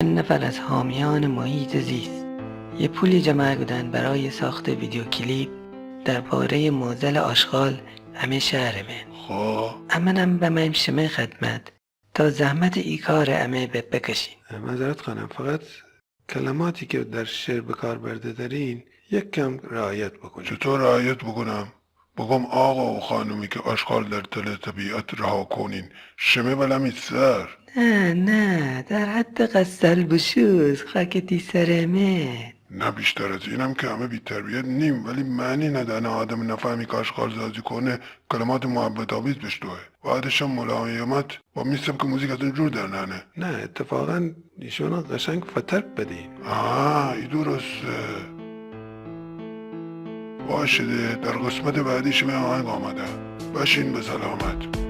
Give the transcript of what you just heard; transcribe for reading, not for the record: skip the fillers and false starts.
نفر از حامیان محیط زیست یه پولی جمع کردن برای ساخت ویدیو کلیپ درباره معضل آشغال همه شهر من. خب امنم به من شمه خدمت تا زحمت ای کار امه بکشین. معذرت خواهم، فقط کلماتی که در شعر به کار برده دارین یک کم رعایت بکنید. چطور رعایت بکنم؟ بگم آقا و خانومی که آشغال در دل طبیعت رها کنین شمه بلمی سر. نه در حد قصل بشوز خاکتی سرمه. نه بیشتر از اینم که همه بی تربیت نیم، ولی معنی ندانه آدم نفهمی که آشغال زازی کنه کلمات محبت آمیز بشتوه. بعدش هم ملایمت با میستم که موزیک از جور در ننه. نه اتفاقا ایشون قشنگ فترک بدین. ای درسته. باشه در قسمت بعدی شما آهنگ آمده. باشین به سلامت.